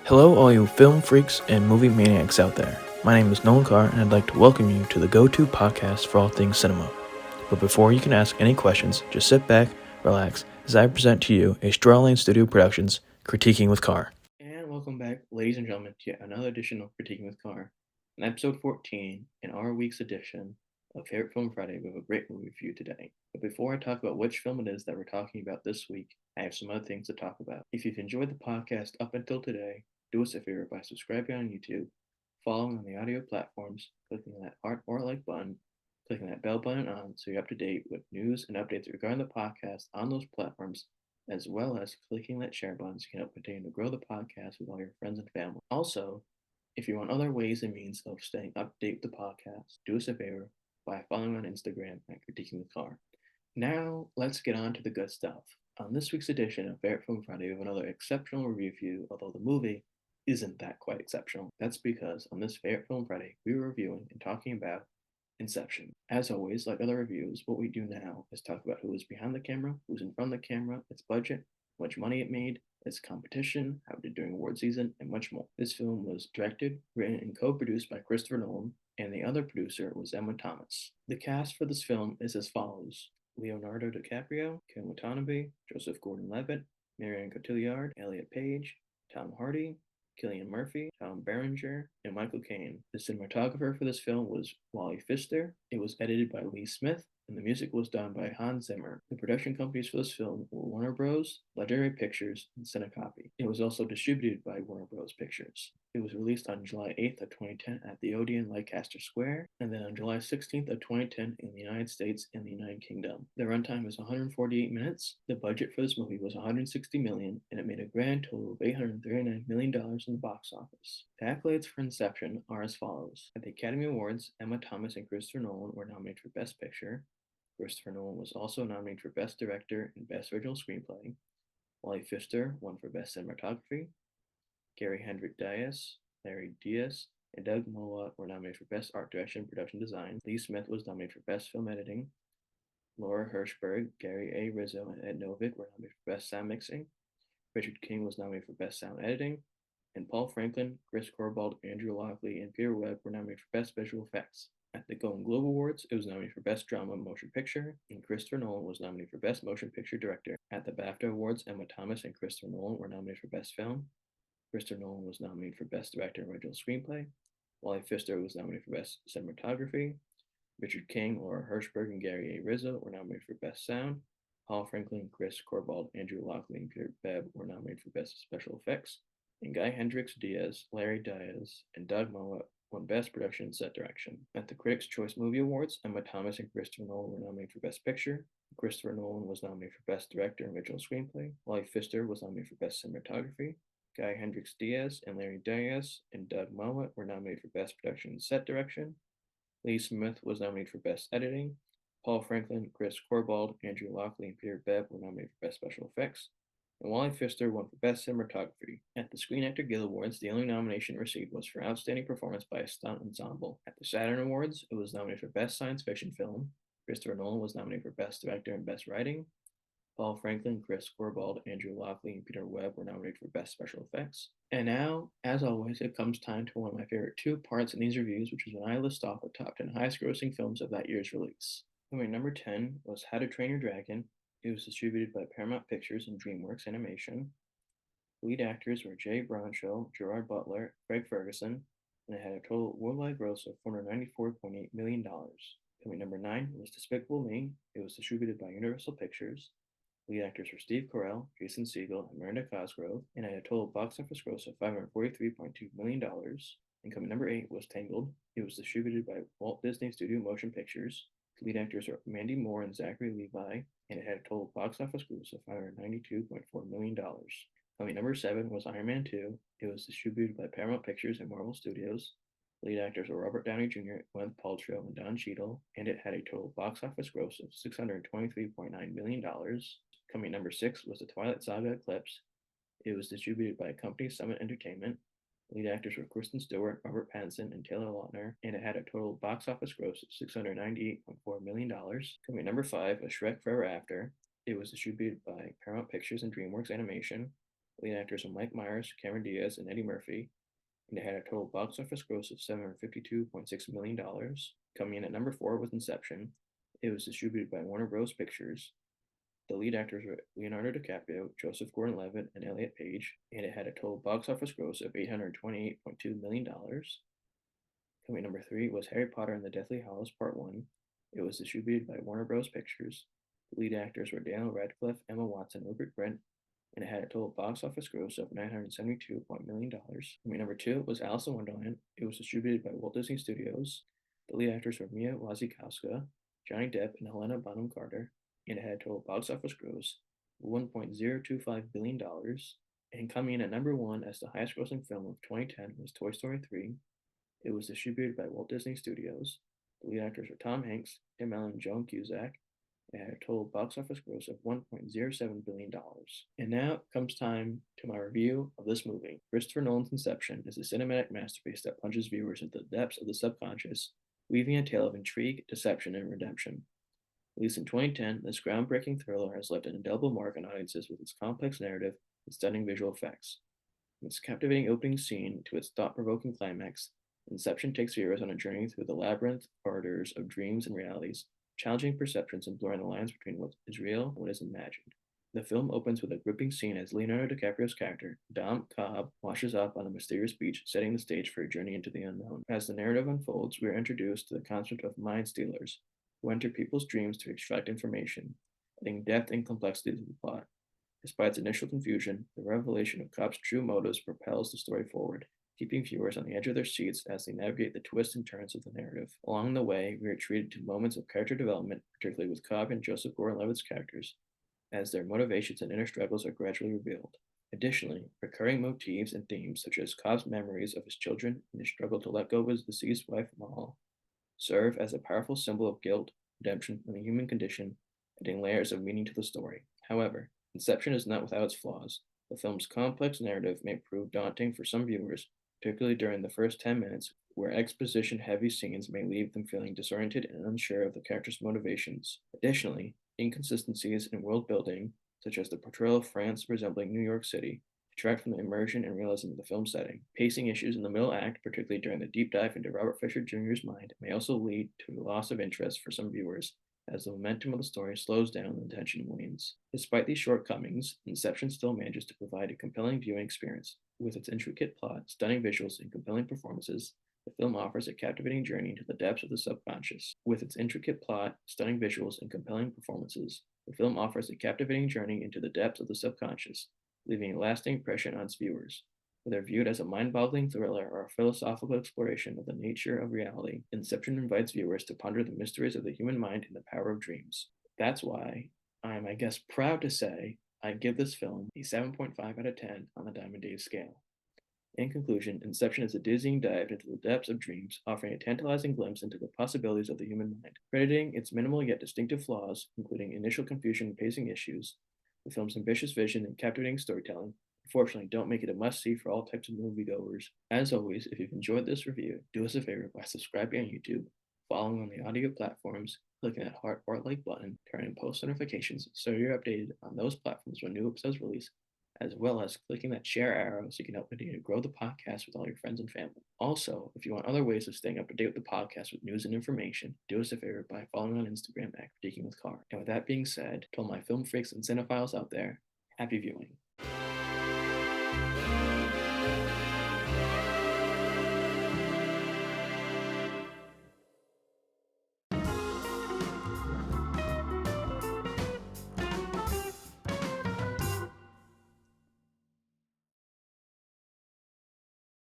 Hello, all you film freaks and movie maniacs out there. My name is Nolan Carr, and I'd like to welcome you to the go-to podcast for all things cinema. But before you can ask any questions, just sit back, relax, as I present to you a Strawlane Studio Productions Critiquing with Carr. And welcome back, ladies and gentlemen, to yet another edition of Critiquing with Carr. In episode 14, in our week's edition of Favorite Film Friday, we have a great movie for you today. But before I talk about which film it is that we're talking about this week, I have some other things to talk about. If you've enjoyed the podcast up until today, do us a favor by subscribing on YouTube, following on the audio platforms, clicking that heart or like button, clicking that bell button on so you're up to date with news and updates regarding the podcast on those platforms, as well as clicking that share button so you can help continue to grow the podcast with all your friends and family. Also, if you want other ways and means of staying up to date with the podcast, do us a favor by following on Instagram at Critiquing the Car. Now, let's get on to the good stuff. On this week's edition of Favorite Film Friday, we have another exceptional review for you, although the movie isn't that quite exceptional. That's because on this Favorite Film Friday, we were reviewing and talking about Inception. As always, like other reviews, what we do now is talk about who was behind the camera, who's in front of the camera, its budget, how much money it made, its competition, how it did during award season, and much more. This film was directed, written, and co-produced by Christopher Nolan, and the other producer was Emma Thomas. The cast for this film is as follows: Leonardo DiCaprio, Ken Watanabe, Joseph Gordon-Levitt, Marion Cotillard, Elliot Page, Tom Hardy, Cillian Murphy, Tom Berenger, and Michael Caine. The cinematographer for this film was Wally Pfister. It was edited by Lee Smith, and the music was done by Hans Zimmer. The production companies for this film were Warner Bros., Legendary Pictures, and Cinecopy. It was also distributed by Warner Bros. Pictures. It was released on July 8th of 2010 at the Odeon Leicester Square, and then on July 16th of 2010 in the United States and the United Kingdom. The runtime is 148 minutes. The budget for this movie was $160 million, and it made a grand total of $839 million in the box office. The accolades for Inception are as follows. At the Academy Awards, Emma Thomas and Christopher Nolan were nominated for Best Picture. Christopher Nolan was also nominated for Best Director and Best Original Screenplay. Wally Pfister won for Best Cinematography. Gary Hendrick Dias, Larry Diaz, and Doug Moa were nominated for Best Art Direction and Production Design. Lee Smith was nominated for Best Film Editing. Laura Hirschberg, Gary A. Rizzo, and Ed Novick were nominated for Best Sound Mixing. Richard King was nominated for Best Sound Editing. And Paul Franklin, Chris Corbould, Andrew Lockley, and Peter Webb were nominated for Best Visual Effects. At the Golden Globe Awards, it was nominated for Best Drama Motion Picture, and Christopher Nolan was nominated for Best Motion Picture Director. At the BAFTA Awards, Emma Thomas and Christopher Nolan were nominated for Best Film. Christopher Nolan was nominated for Best Director and Original Screenplay. Wally Pfister was nominated for Best Cinematography. Richard King, Laura Hirschberg, and Gary A. Rizzo were nominated for Best Sound. Paul Franklin, Chris Corbould, Andrew Lockley, and Peter Webb were nominated for Best Special Effects. And Guy Hendricks Diaz, Larry Diaz, and Doug Moa won Best Production and Set Direction. At the Critics' Choice Movie Awards, Emma Thomas and Christopher Nolan were nominated for Best Picture. Christopher Nolan was nominated for Best Director and Original Screenplay. Wally Pfister was nominated for Best Cinematography. Guy Hendricks Diaz and Larry Diaz and Doug Moa were nominated for Best Production and Set Direction. Lee Smith was nominated for Best Editing. Paul Franklin, Chris Corbould, Andrew Lockley, and Peter Webb were nominated for Best Special Effects. And Wally Pfister won for Best Cinematography. At the Screen Actor Guild Awards, the only nomination received was for Outstanding Performance by a Stunt Ensemble. At the Saturn Awards, it was nominated for Best Science Fiction Film. Christopher Nolan was nominated for Best Director and Best Writing. Paul Franklin, Chris Corbould, Andrew Lockley, and Peter Webb were nominated for Best Special Effects. And now, as always, it comes time to one of my favorite two parts in these reviews, which is when I list off the top 10 highest grossing films of that year's release. Movie number 10 was How to Train Your Dragon. It was distributed by Paramount Pictures and DreamWorks Animation. Lead actors were Jay Baruchel, Gerard Butler, Craig Ferguson, and it had a total worldwide gross of $494.8 million. Movie number 9 was Despicable Me. It was distributed by Universal Pictures. Lead actors were Steve Carell, Jason Segel, and Miranda Cosgrove, and had a total box office gross of $543.2 million. And coming number 8 was Tangled. It was distributed by Walt Disney Studio Motion Pictures. Lead actors were Mandy Moore and Zachary Levi, and it had a total box office gross of $592.4 million. Coming number 7 was Iron Man 2. It was distributed by Paramount Pictures and Marvel Studios. Lead actors were Robert Downey Jr., Gwyneth Paltrow, and Don Cheadle, and it had a total box office gross of $623.9 million. Coming number 6 was The Twilight Saga Eclipse. It was distributed by Company Summit Entertainment. Lead actors were Kristen Stewart, Robert Pattinson, and Taylor Lautner, and it had a total box office gross of $698.4 million. Coming number 5 was Shrek Forever After. It was distributed by Paramount Pictures and DreamWorks Animation. The lead actors were Mike Myers, Cameron Diaz, and Eddie Murphy, and it had a total box office gross of $752.6 million. Coming in at number 4 was Inception. It was distributed by Warner Bros. Pictures. The lead actors were Leonardo DiCaprio, Joseph Gordon-Levitt, and Elliot Page, and it had a total box office gross of $828.2 million. Coming number 3 was Harry Potter and the Deathly Hallows Part 1. It was distributed by Warner Bros. Pictures. The lead actors were Daniel Radcliffe, Emma Watson, Rupert Grint, and it had a total box office gross of $972 million. Coming number 2 was Alice in Wonderland. It was distributed by Walt Disney Studios. The lead actors were Mia Wasikowska, Johnny Depp, and Helena Bonham Carter, and it had a total box office gross of $1.025 billion. And coming in at number 1 as the highest grossing film of 2010 was Toy Story 3. It was distributed by Walt Disney Studios. The lead actors were Tom Hanks, Tim Allen, and Joan Cusack. It had a total box office gross of $1.07 billion. And now comes time to my review of this movie. Christopher Nolan's Inception is a cinematic masterpiece that plunges viewers into the depths of the subconscious, weaving a tale of intrigue, deception, and redemption. Released in 2010, this groundbreaking thriller has left an indelible mark on audiences with its complex narrative and stunning visual effects. From its captivating opening scene to its thought-provoking climax, Inception takes viewers on a journey through the labyrinth corridors of dreams and realities, challenging perceptions and blurring the lines between what is real and what is imagined. The film opens with a gripping scene as Leonardo DiCaprio's character, Dom Cobb, washes up on a mysterious beach, setting the stage for a journey into the unknown. As the narrative unfolds, we are introduced to the concept of mind stealers, who enter people's dreams to extract information, adding depth and complexity to the plot. Despite its initial confusion, the revelation of Cobb's true motives propels the story forward, keeping viewers on the edge of their seats as they navigate the twists and turns of the narrative. Along the way, we are treated to moments of character development, particularly with Cobb and Joseph Gordon-Levitt's characters, as their motivations and inner struggles are gradually revealed. Additionally, recurring motifs and themes such as Cobb's memories of his children and his struggle to let go of his deceased wife Mahal serve as a powerful symbol of guilt, redemption, and the human condition, adding layers of meaning to the story. However, Inception is not without its flaws. The film's complex narrative may prove daunting for some viewers, particularly during the first 10 minutes, where exposition-heavy scenes may leave them feeling disoriented and unsure of the characters' motivations. Additionally, inconsistencies in world building, such as the portrayal of France resembling New York City, detract from the immersion and realism of the film's setting. Pacing issues in the middle act, particularly during the deep dive into Robert Fisher Jr.'s mind, may also lead to a loss of interest for some viewers, as the momentum of the story slows down and the tension wanes. Despite these shortcomings, Inception still manages to provide a compelling viewing experience. With its intricate plot, stunning visuals, and compelling performances, the film offers a captivating journey into the depths of the subconscious. With its intricate plot, stunning visuals, and compelling performances, the film offers a captivating journey into the depths of the subconscious, leaving a lasting impression on its viewers. Whether viewed as a mind-boggling thriller or a philosophical exploration of the nature of reality, Inception invites viewers to ponder the mysteries of the human mind and the power of dreams. That's why I'm, proud to say I'd give this film a 7.5 out of 10 on the Diamond Dave scale. In conclusion, Inception is a dizzying dive into the depths of dreams, offering a tantalizing glimpse into the possibilities of the human mind. Crediting its minimal yet distinctive flaws, including initial confusion and pacing issues, the film's ambitious vision and captivating storytelling, unfortunately don't make it a must-see for all types of moviegoers. As always, if you've enjoyed this review, do us a favor by subscribing on YouTube, following on the audio platforms, clicking that heart or like button, turning on post notifications so you're updated on those platforms when new episodes release, as well as clicking that share arrow so you can help continue to grow the podcast with all your friends and family. Also, if you want other ways of staying up to date with the podcast with news and information, do us a favor by following on Instagram at Critiquing with Carr. And with that being said, to all my film freaks and cinephiles out there, happy viewing.